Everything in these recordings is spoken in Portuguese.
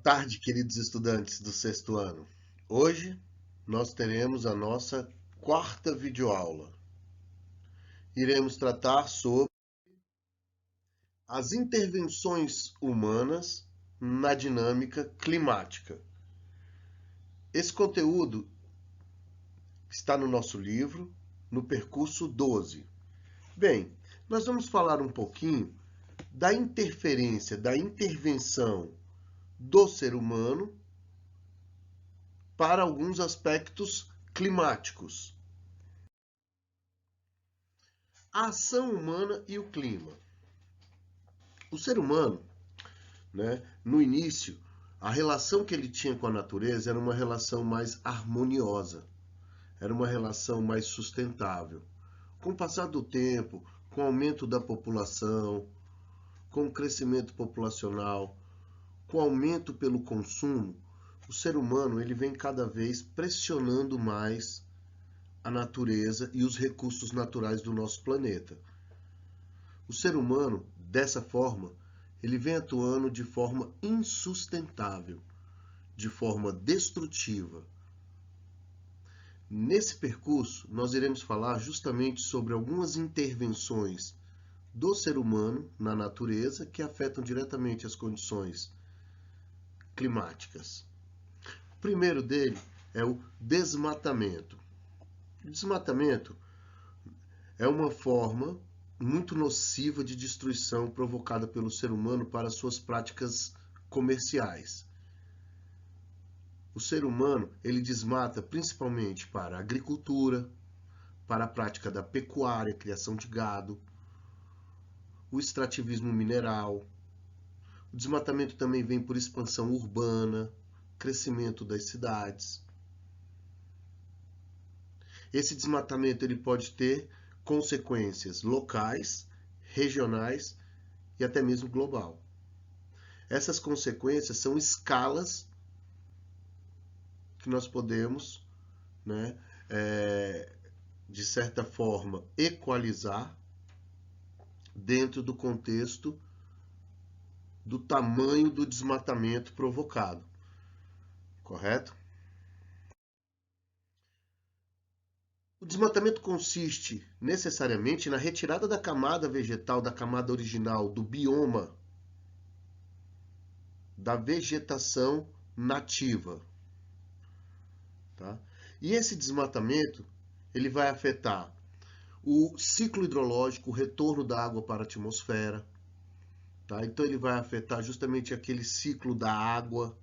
tarde, queridos estudantes do sexto ano. Hoje nós teremos a nossa quarta videoaula. Iremos tratar sobre as intervenções humanas na dinâmica climática. Esse conteúdo está no nosso livro, no percurso 12. Bem, nós vamos falar um pouquinho da interferência, da intervenção do ser humano para alguns aspectos climáticos. A ação humana e o clima. O ser humano, no início, a relação que ele tinha com a natureza era uma relação mais harmoniosa, era uma relação mais sustentável. Com o passar do tempo, com o aumento da população, com o crescimento populacional, com o aumento pelo consumo, o ser humano ele vem cada vez pressionando mais a natureza e os recursos naturais do nosso planeta. O ser humano, dessa forma, ele vem atuando de forma insustentável, de forma destrutiva. Nesse percurso, nós iremos falar justamente sobre algumas intervenções do ser humano na natureza que afetam diretamente as condições climáticas. O primeiro dele é o desmatamento. O desmatamento é uma forma muito nociva de destruição provocada pelo ser humano para suas práticas comerciais. O ser humano ele desmata principalmente para a agricultura, para a prática da pecuária, criação de gado, o extrativismo mineral. O desmatamento também vem por expansão urbana, crescimento das cidades. Esse desmatamento ele pode ter consequências locais, regionais e até mesmo global. Essas consequências são escalas que nós podemos, de certa forma, equalizar dentro do contexto do tamanho do desmatamento provocado. Correto? O desmatamento consiste necessariamente na retirada da camada vegetal, da camada original, do bioma, da vegetação nativa. Tá? E esse desmatamento ele vai afetar o ciclo hidrológico, o retorno da água para a atmosfera. Tá? Então ele vai afetar justamente aquele ciclo da água.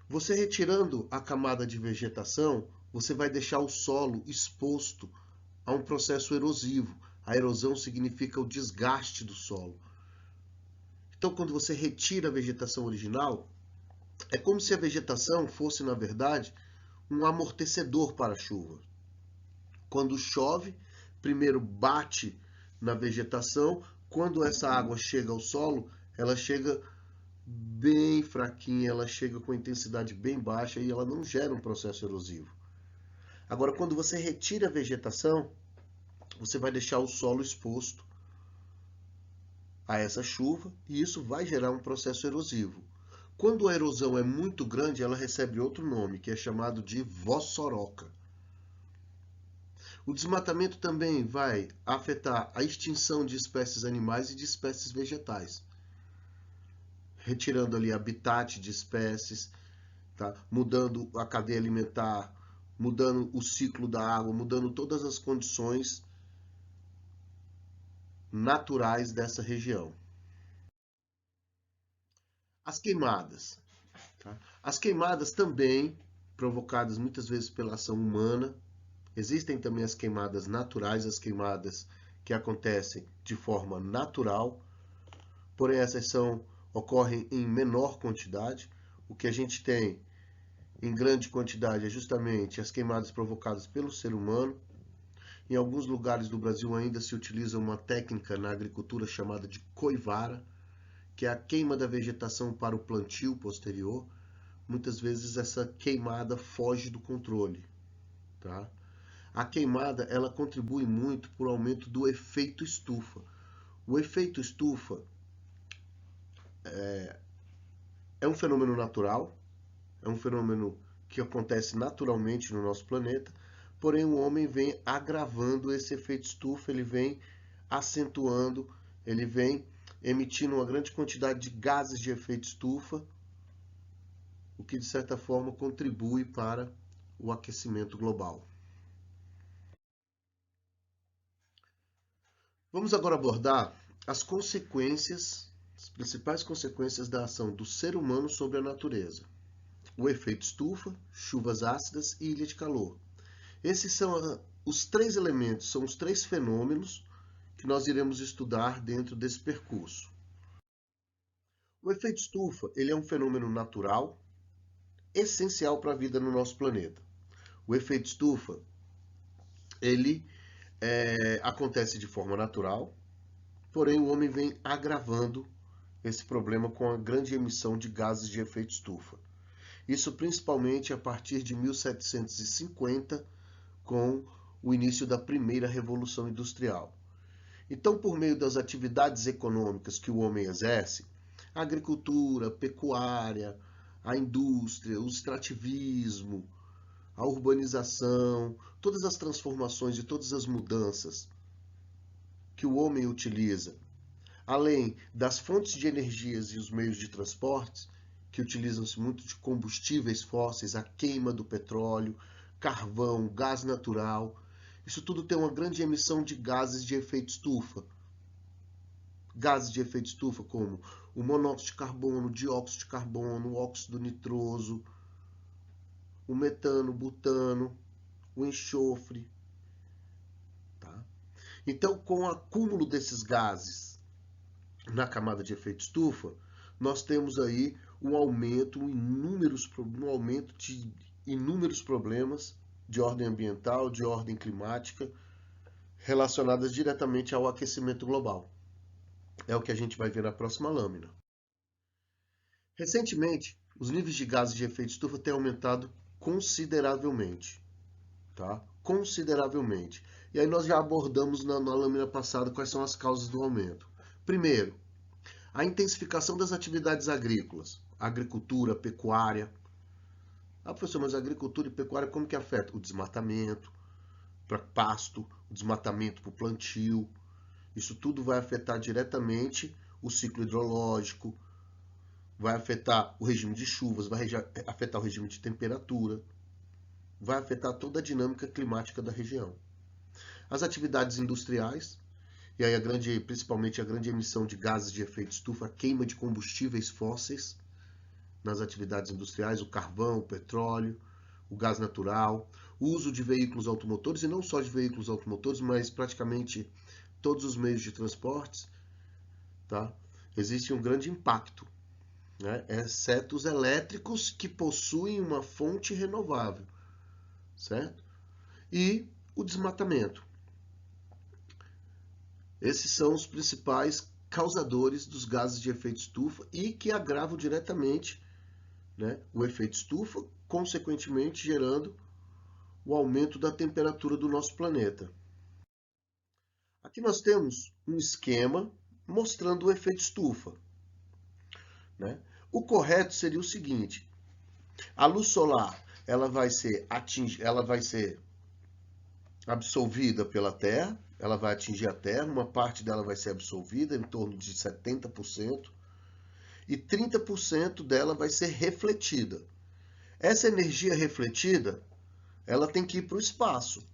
Você retirando a camada de vegetação, você vai deixar o solo exposto a um processo erosivo. A erosão significa o desgaste do solo. Então, quando você retira a vegetação original, é como se a vegetação fosse, na verdade, um amortecedor para a chuva. Quando chove, primeiro bate na vegetação, quando essa água chega ao solo, ela chega bem fraquinha, ela chega com intensidade bem baixa e ela não gera um processo erosivo. Agora, quando você retira a vegetação, você vai deixar o solo exposto a essa chuva e isso vai gerar um processo erosivo. Quando a erosão é muito grande, ela recebe outro nome, que é chamado de vossoroca. O desmatamento também vai afetar a extinção de espécies animais e de espécies vegetais, retirando ali habitat de espécies, tá? Mudando a cadeia alimentar, mudando o ciclo da água, mudando todas as condições naturais dessa região. As queimadas. Tá? As queimadas também, provocadas muitas vezes pela ação humana, existem também as queimadas naturais, as queimadas que acontecem de forma natural, porém essas ocorrem em menor quantidade. O que a gente tem em grande quantidade é justamente as queimadas provocadas pelo ser humano. Em alguns lugares do Brasil ainda se utiliza uma técnica na agricultura chamada de coivara, que é a queima da vegetação para o plantio posterior. Muitas vezes essa queimada foge do controle. Tá? A queimada ela contribui muito para o aumento do efeito estufa. O efeito estufa é é um fenômeno natural, é um fenômeno que acontece naturalmente no nosso planeta, porém o homem vem agravando esse efeito estufa, ele vem acentuando, ele vem emitindo uma grande quantidade de gases de efeito estufa, o que de certa forma contribui para o aquecimento global. Vamos agora abordar as consequências, as principais consequências da ação do ser humano sobre a natureza. O efeito estufa, chuvas ácidas e ilha de calor. Esses são os três elementos, são os três fenômenos que nós iremos estudar dentro desse percurso. O efeito estufa, ele é um fenômeno natural, essencial para a vida no nosso planeta. O efeito estufa, ele acontece de forma natural, porém o homem vem agravando esse problema com a grande emissão de gases de efeito estufa. Isso principalmente a partir de 1750, com o início da primeira Revolução Industrial. Então, por meio das atividades econômicas que o homem exerce, a agricultura, a pecuária, a indústria, o extrativismo, a urbanização, todas as transformações e todas as mudanças que o homem utiliza, além das fontes de energias e os meios de transportes, que utilizam-se muito de combustíveis fósseis, a queima do petróleo, carvão, gás natural, isso tudo tem uma grande emissão de gases de efeito estufa. Gases de efeito estufa como o monóxido de carbono, o dióxido de carbono, o óxido nitroso, o metano, o butano, o enxofre. Tá? Então, com o acúmulo desses gases na camada de efeito estufa, nós temos aí um aumento de inúmeros problemas de ordem ambiental, de ordem climática, relacionadas diretamente ao aquecimento global. É o que a gente vai ver na próxima lâmina. Recentemente, os níveis de gases de efeito estufa têm aumentado consideravelmente. Tá? Consideravelmente. E aí nós já abordamos na lâmina passada quais são as causas do aumento. Primeiro, a intensificação das atividades agrícolas, agricultura, pecuária. Ah, professor, mas a agricultura e pecuária como que afeta? O desmatamento para pasto, o desmatamento para o plantio. Isso tudo vai afetar diretamente o ciclo hidrológico, vai afetar o regime de chuvas, vai afetar o regime de temperatura, vai afetar toda a dinâmica climática da região. As atividades industriais, e aí principalmente a grande emissão de gases de efeito estufa, a queima de combustíveis fósseis nas atividades industriais, o carvão, o petróleo, o gás natural, o uso de veículos automotores, e não só de veículos automotores, mas praticamente todos os meios de transportes, tá? Existe um grande impacto, né? Exceto os elétricos que possuem uma fonte renovável, certo? E o desmatamento. Esses são os principais causadores dos gases de efeito estufa e que agravam diretamente, né, o efeito estufa, consequentemente gerando o aumento da temperatura do nosso planeta. Aqui nós temos um esquema mostrando o efeito estufa. Né? O correto seria o seguinte: a luz solar ela vai ser absorvida pela Terra, ela vai atingir a Terra, uma parte dela vai ser absorvida, em torno de 70%, e 30% dela vai ser refletida. Essa energia refletida, ela tem que ir para o espaço.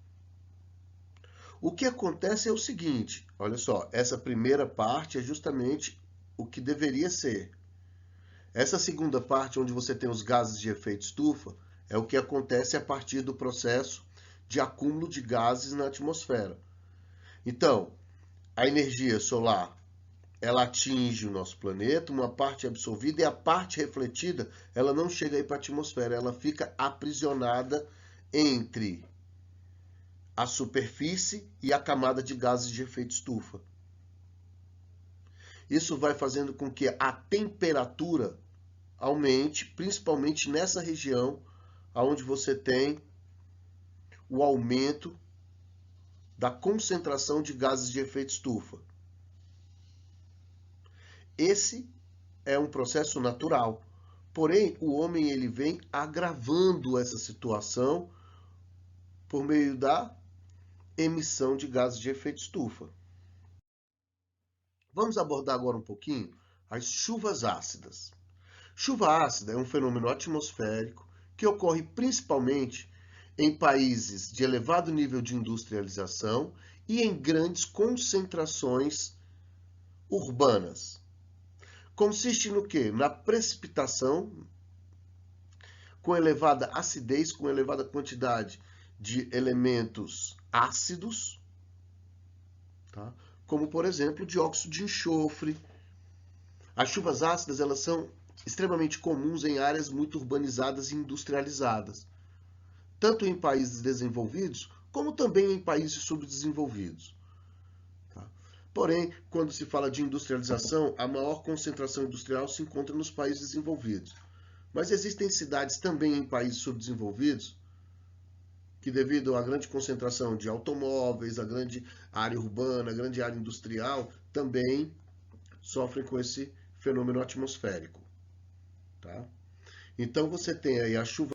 O que acontece é o seguinte, olha só, essa primeira parte é justamente o que deveria ser. Essa segunda parte, onde você tem os gases de efeito estufa, é o que acontece a partir do processo de acúmulo de gases na atmosfera. Então, a energia solar, ela atinge o nosso planeta, uma parte é absorvida e a parte refletida, ela não chega aí para a atmosfera, ela fica aprisionada entre a superfície e a camada de gases de efeito estufa. Isso vai fazendo com que a temperatura aumente, principalmente nessa região onde você tem o aumento da concentração de gases de efeito estufa. Esse é um processo natural, Porém, o homem ele vem agravando essa situação por meio da emissão de gases de efeito estufa. Vamos abordar agora um pouquinho as chuvas ácidas. Chuva ácida é um fenômeno atmosférico que ocorre principalmente em países de elevado nível de industrialização e em grandes concentrações urbanas. Consiste no quê? Na precipitação com elevada acidez, com elevada quantidade de elementos ácidos, tá? Como, por exemplo, dióxido de enxofre. As chuvas ácidas elas são extremamente comuns em áreas muito urbanizadas e industrializadas, tanto em países desenvolvidos, como também em países subdesenvolvidos. Tá? Porém, quando se fala de industrialização, a maior concentração industrial se encontra nos países desenvolvidos. Mas existem cidades também em países subdesenvolvidos que, devido à grande concentração de automóveis, a grande área urbana, a grande área industrial, também sofrem com esse fenômeno atmosférico. Tá? Então você tem aí a chuva.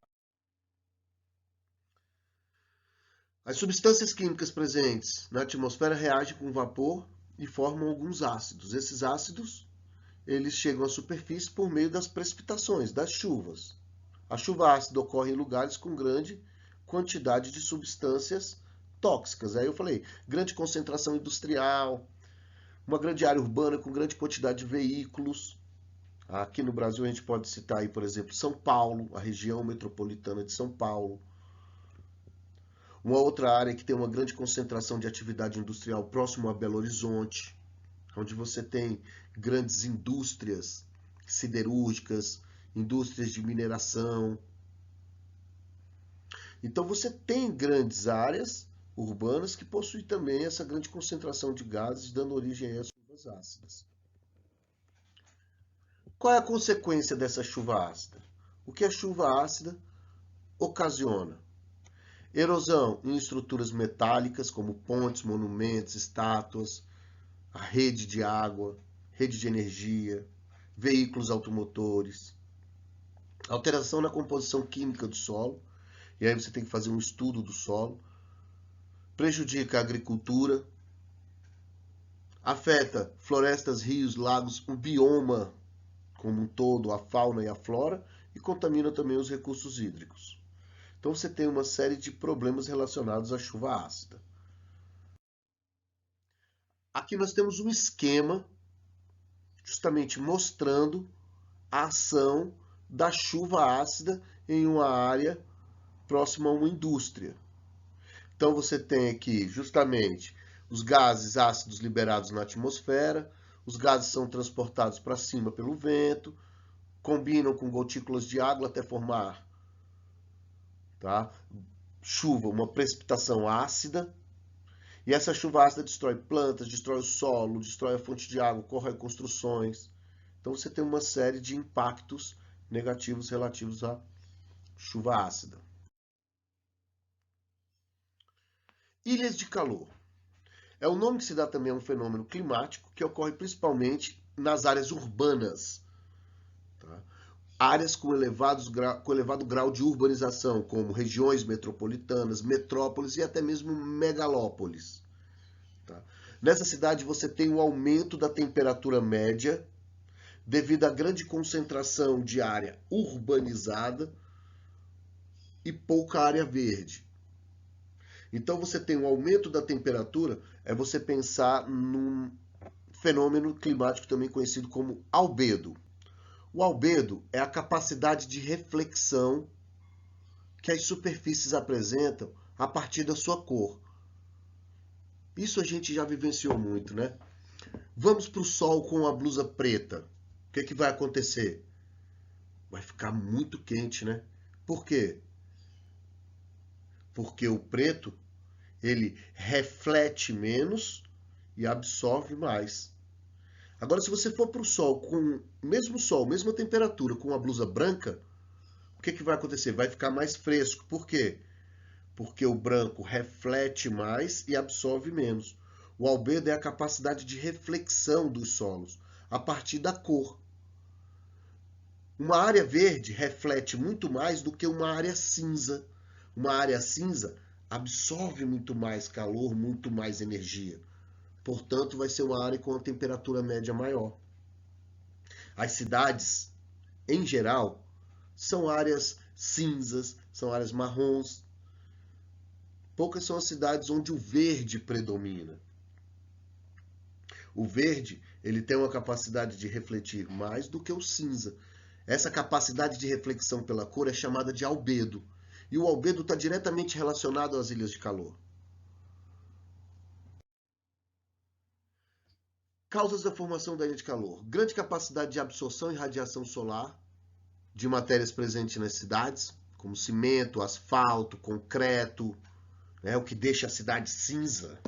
As substâncias químicas presentes na atmosfera reagem com vapor e formam alguns ácidos. Esses ácidos eles chegam à superfície por meio das precipitações, das chuvas. A chuva ácida ocorre em lugares com grande quantidade de substâncias tóxicas. Aí eu falei, grande concentração industrial, uma grande área urbana com grande quantidade de veículos. Aqui no Brasil a gente pode citar aí, por exemplo, São Paulo, a região metropolitana de São Paulo. Uma outra área que tem uma grande concentração de atividade industrial próximo a Belo Horizonte, onde você tem grandes indústrias siderúrgicas, indústrias de mineração. Então você tem grandes áreas urbanas que possuem também essa grande concentração de gases, dando origem às chuvas ácidas. Qual é a consequência dessa chuva ácida? O que a chuva ácida ocasiona? Erosão em estruturas metálicas, como pontes, monumentos, estátuas, a rede de água, rede de energia, veículos automotores. Alteração na composição química do solo, e aí você tem que fazer um estudo do solo. Prejudica a agricultura. Afeta florestas, rios, lagos, o bioma como um todo, a fauna e a flora, e contamina também os recursos hídricos. Então você tem uma série de problemas relacionados à chuva ácida. Aqui nós temos um esquema justamente mostrando a ação da chuva ácida em uma área próxima a uma indústria. Então você tem aqui justamente os gases ácidos liberados na atmosfera, os gases são transportados para cima pelo vento, combinam com gotículas de água até formar, tá? Chuva, uma precipitação ácida. E essa chuva ácida destrói plantas, destrói o solo, destrói a fonte de água, corrói construções. Então você tem uma série de impactos negativos relativos à chuva ácida. Ilhas de calor. É o nome que se dá também a um fenômeno climático que ocorre principalmente nas áreas urbanas. Tá? Áreas com elevado grau de urbanização, como regiões metropolitanas, metrópoles e até mesmo megalópolis. Tá? Nessa cidade você tem um aumento da temperatura média devido à grande concentração de área urbanizada e pouca área verde. Então você tem um aumento da temperatura, é você pensar num fenômeno climático também conhecido como albedo. O albedo é a capacidade de reflexão que as superfícies apresentam a partir da sua cor. Isso a gente já vivenciou muito, né? Vamos para o sol com a blusa preta. O que vai acontecer? Vai ficar muito quente, né? Por quê? Porque o preto, ele reflete menos e absorve mais. Agora, se você for para o sol com o mesmo sol, mesma temperatura, com a blusa branca, o que vai acontecer? Vai ficar mais fresco. Por quê? Porque o branco reflete mais e absorve menos. O albedo é a capacidade de reflexão dos solos a partir da cor. Uma área verde reflete muito mais do que uma área cinza. Uma área cinza absorve muito mais calor, muito mais energia. Portanto, vai ser uma área com uma temperatura média maior. As cidades, em geral, são áreas cinzas, são áreas marrons. Poucas são as cidades onde o verde predomina. O verde, ele tem uma capacidade de refletir mais do que o cinza. Essa capacidade de reflexão pela cor é chamada de albedo. E o albedo está diretamente relacionado às ilhas de calor. Causas da formação da ilha de calor: grande capacidade de absorção e radiação solar de matérias presentes nas cidades, como cimento, asfalto, concreto, o que deixa a cidade cinza.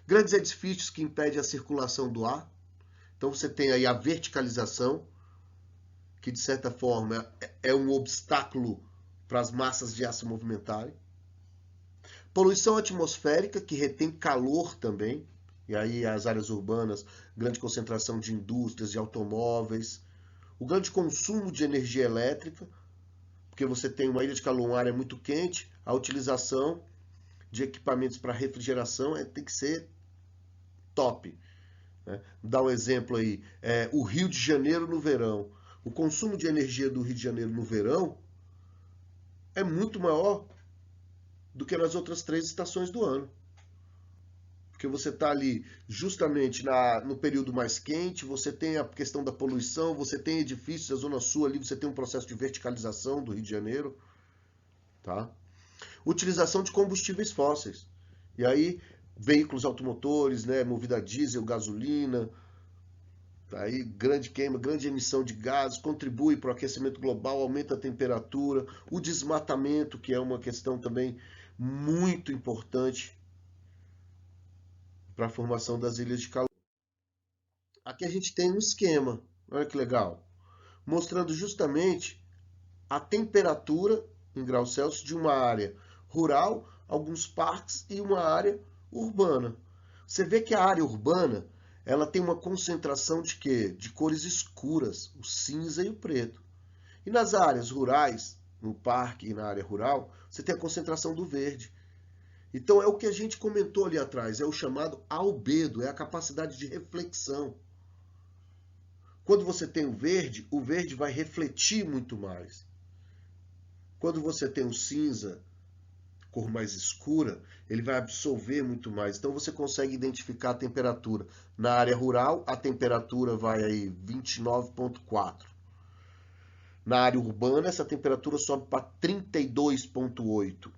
Grandes edifícios que impedem a circulação do ar. Então você tem aí a verticalização, que de certa forma é um obstáculo para as massas de ar se movimentarem. Poluição atmosférica, que retém calor também. E aí as áreas urbanas, grande concentração de indústrias, de automóveis. O grande consumo de energia elétrica, porque você tem uma ilha de calor, uma área muito quente, a utilização de equipamentos para refrigeração tem que ser top. Dá um exemplo aí, o Rio de Janeiro no verão. O consumo de energia do Rio de Janeiro no verão é muito maior do que nas outras 3 estações do ano. Porque você está ali justamente no período mais quente, você tem a questão da poluição, você tem edifícios da Zona Sul ali, você tem um processo de verticalização do Rio de Janeiro. Tá? Utilização de combustíveis fósseis. E aí, veículos automotores, movida a diesel, gasolina, aí grande queima, grande emissão de gases, contribui para o aquecimento global, aumenta a temperatura, o desmatamento, que é uma questão também muito importante para a formação das ilhas de calor. Aqui a gente tem um esquema, olha que legal, mostrando justamente a temperatura em graus Celsius de uma área rural, alguns parques e uma área urbana. Você vê que a área urbana ela tem uma concentração de quê? De cores escuras, o cinza e o preto. E nas áreas rurais, no parque e na área rural, você tem a concentração do verde. Então é o que a gente comentou ali atrás, é o chamado albedo, é a capacidade de reflexão. Quando você tem o verde vai refletir muito mais. Quando você tem o cinza, cor mais escura, ele vai absorver muito mais. Então você consegue identificar a temperatura. Na área rural, a temperatura vai aí 29,4. Na área urbana, essa temperatura sobe para 32,8.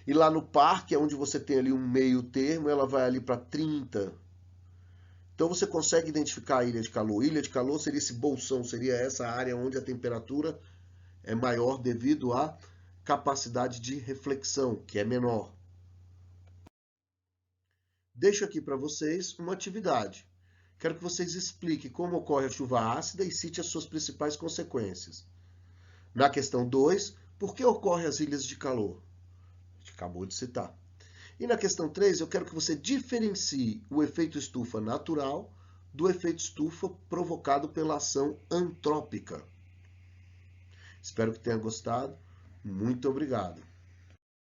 E lá no parque, onde você tem ali um meio termo, ela vai ali para 30. Então você consegue identificar a ilha de calor. Ilha de calor seria esse bolsão, seria essa área onde a temperatura é maior devido à capacidade de reflexão, que é menor. Deixo aqui para vocês uma atividade. Quero que vocês expliquem como ocorre a chuva ácida e cite as suas principais consequências. Na questão 2, por que ocorrem as ilhas de calor? A gente acabou de citar. E na questão 3, eu quero que você diferencie o efeito estufa natural do efeito estufa provocado pela ação antrópica. Espero que tenha gostado. Muito obrigado.